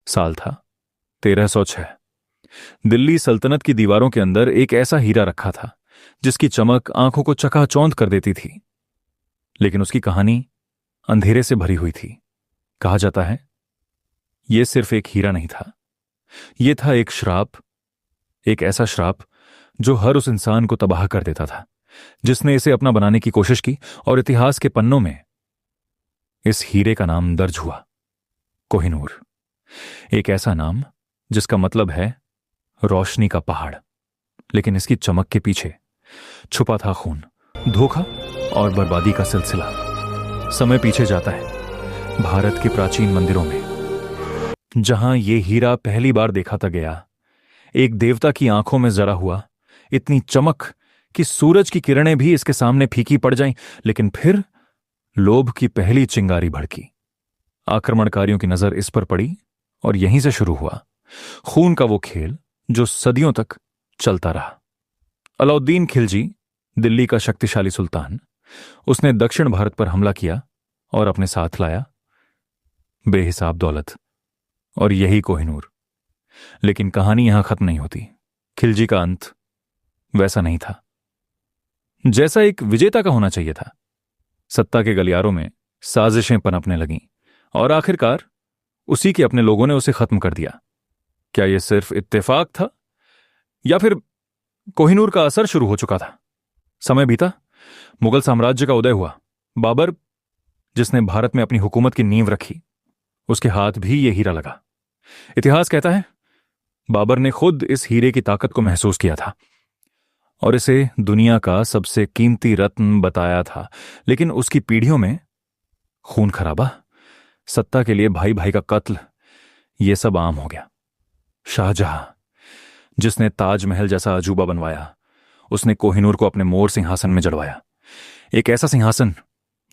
साल था 1306। दिल्ली सल्तनत की दीवारों के अंदर एक ऐसा हीरा रखा था जिसकी चमक आंखों को चकाचौंध कर देती थी। लेकिन उसकी कहानी अंधेरे से भरी हुई थी। कहा जाता है यह सिर्फ एक हीरा नहीं था, यह था एक श्राप, एक ऐसा श्राप जो हर उस इंसान को तबाह कर देता था जिसने इसे अपना बनाने की कोशिश की। और इतिहास के पन्नों में इस हीरे का नाम दर्ज हुआ, कोहिनूर। एक ऐसा नाम जिसका मतलब है रोशनी का पहाड़। लेकिन इसकी चमक के पीछे छुपा था खून, धोखा और बर्बादी का सिलसिला। समय पीछे जाता है भारत के प्राचीन मंदिरों में, जहां यह हीरा पहली बार देखा था गया। एक देवता की आंखों में जरा हुआ इतनी चमक कि सूरज की किरणें भी इसके सामने फीकी पड़ जाईं। लेकिन फिर लोभ की पहली चिंगारी भड़की। आक्रमणकारियों की नजर इस पर पड़ी और यहीं से शुरू हुआ खून का वो खेल जो सदियों तक चलता रहा। अलाउद्दीन खिलजी, दिल्ली का शक्तिशाली सुल्तान, उसने दक्षिण भारत पर हमला किया और अपने साथ लाया बेहिसाब दौलत और यही कोहिनूर। लेकिन कहानी यहां खत्म नहीं होती। खिलजी का अंत वैसा नहीं था जैसा एक विजेता का होना चाहिए था। सत्ता के गलियारों में साजिशें पनपने लगीं और आखिरकार उसी के अपने लोगों ने उसे खत्म कर दिया। क्या यह सिर्फ इत्तेफाक था या फिर कोहिनूर का असर शुरू हो चुका था? समय बीता, मुगल साम्राज्य का उदय हुआ। बाबर, जिसने भारत में अपनी हुकूमत की नींव रखी, उसके हाथ भी यह हीरा लगा। इतिहास कहता है बाबर ने खुद इस हीरे की ताकत को महसूस किया था और इसे दुनिया का सबसे कीमती रत्न बताया था। लेकिन उसकी पीढ़ियों में खून खराबा, सत्ता के लिए भाई भाई का कत्ल, यह सब आम हो गया। शाहजहां, जिसने ताजमहल जैसा अजूबा बनवाया, उसने कोहिनूर को अपने मोर सिंहासन में जड़वाया। एक ऐसा सिंहासन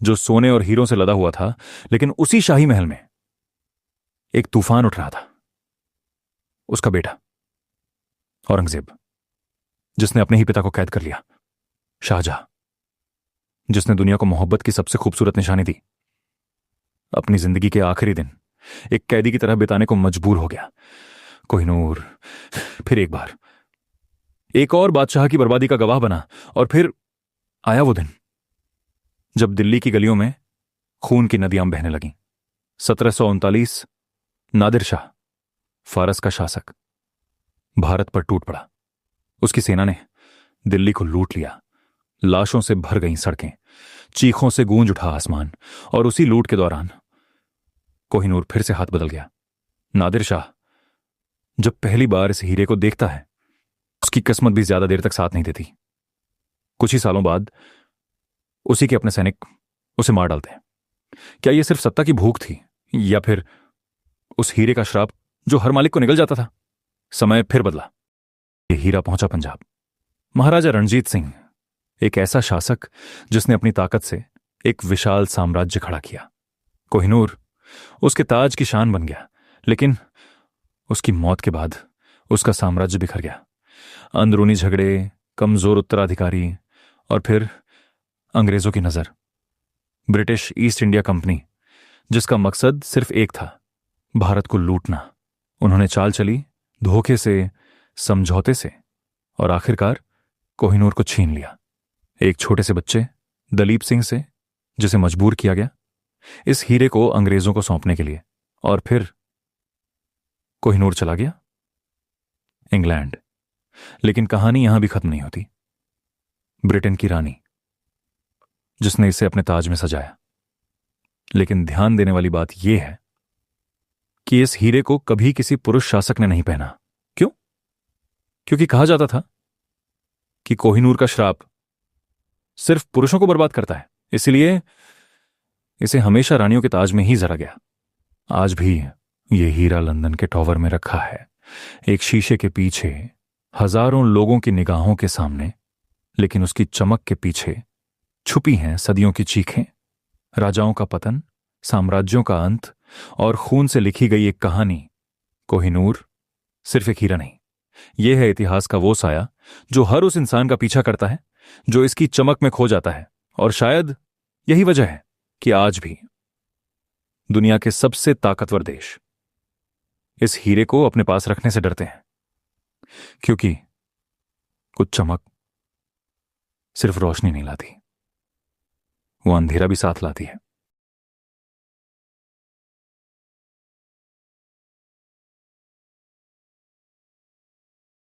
जो सोने और हीरों से लदा हुआ था। लेकिन उसी शाही महल में एक तूफान उठ रहा था। उसका बेटा औरंगजेब, जिसने अपने ही पिता को कैद कर लिया। शाहजहां, जिसने दुनिया को मोहब्बत की सबसे खूबसूरत निशानी दी, अपनी जिंदगी के आखिरी दिन एक कैदी की तरह बिताने को मजबूर हो गया। कोहिनूर फिर एक बार एक और बादशाह की बर्बादी का गवाह बना। और फिर आया वो दिन जब दिल्ली की गलियों में खून की नदियां बहने लगीं। 1739 नादिर शाह, फारस का शासक, भारत पर टूट पड़ा। उसकी सेना ने दिल्ली को लूट लिया। लाशों से भर गईं सड़कें, चीखों से गूंज उठा आसमान। और उसी लूट के दौरान कोहिनूर फिर से हाथ बदल गया। नादिर शाह जब पहली बार इस हीरे को देखता है, उसकी किस्मत भी ज्यादा देर तक साथ नहीं देती। कुछ ही सालों बाद उसी के अपने सैनिक उसे मार डालते हैं। क्या यह सिर्फ सत्ता की भूख थी या फिर उस हीरे का श्राप जो हर मालिक को निगल जाता था? समय फिर बदला। यह हीरा पहुंचा पंजाब। महाराजा रणजीत सिंह, एक ऐसा शासक जिसने अपनी ताकत से एक विशाल साम्राज्य खड़ा किया। कोहिनूर उसके ताज की शान बन गया। लेकिन उसकी मौत के बाद उसका साम्राज्य बिखर गया। अंदरूनी झगड़े, कमजोर उत्तराधिकारी और फिर अंग्रेजों की नजर। ब्रिटिश ईस्ट इंडिया कंपनी, जिसका मकसद सिर्फ एक था, भारत को लूटना। उन्होंने चाल चली, धोखे से, समझौते से, और आखिरकार कोहिनूर को छीन लिया। एक छोटे से बच्चे दलीप सिंह से, जिसे मजबूर किया गया इस हीरे को अंग्रेजों को सौंपने के लिए। और फिर कोहिनूर चला गया इंग्लैंड। लेकिन कहानी यहां भी खत्म नहीं होती। ब्रिटेन की रानी, जिसने इसे अपने ताज में सजाया। लेकिन ध्यान देने वाली बात यह है कि इस हीरे को कभी किसी पुरुष शासक ने नहीं पहना। क्यों? क्योंकि कहा जाता था कि कोहिनूर का श्राप सिर्फ पुरुषों को बर्बाद करता है। इसलिए इसे हमेशा रानियों के ताज में ही जरा गया। आज भी यह हीरा लंदन के टॉवर में रखा है, एक शीशे के पीछे, हजारों लोगों की निगाहों के सामने। लेकिन उसकी चमक के पीछे छुपी हैं सदियों की चीखें, राजाओं का पतन, साम्राज्यों का अंत और खून से लिखी गई एक कहानी। कोहिनूर सिर्फ एक हीरा नहीं, यह है इतिहास का वो साया जो हर उस इंसान का पीछा करता है जो इसकी चमक में खो जाता है। और शायद यही वजह है कि आज भी दुनिया के सबसे ताकतवर देश इस हीरे को अपने पास रखने से डरते हैं, क्योंकि कुछ चमक सिर्फ रोशनी नहीं लाती, वो अंधेरा भी साथ लाती है।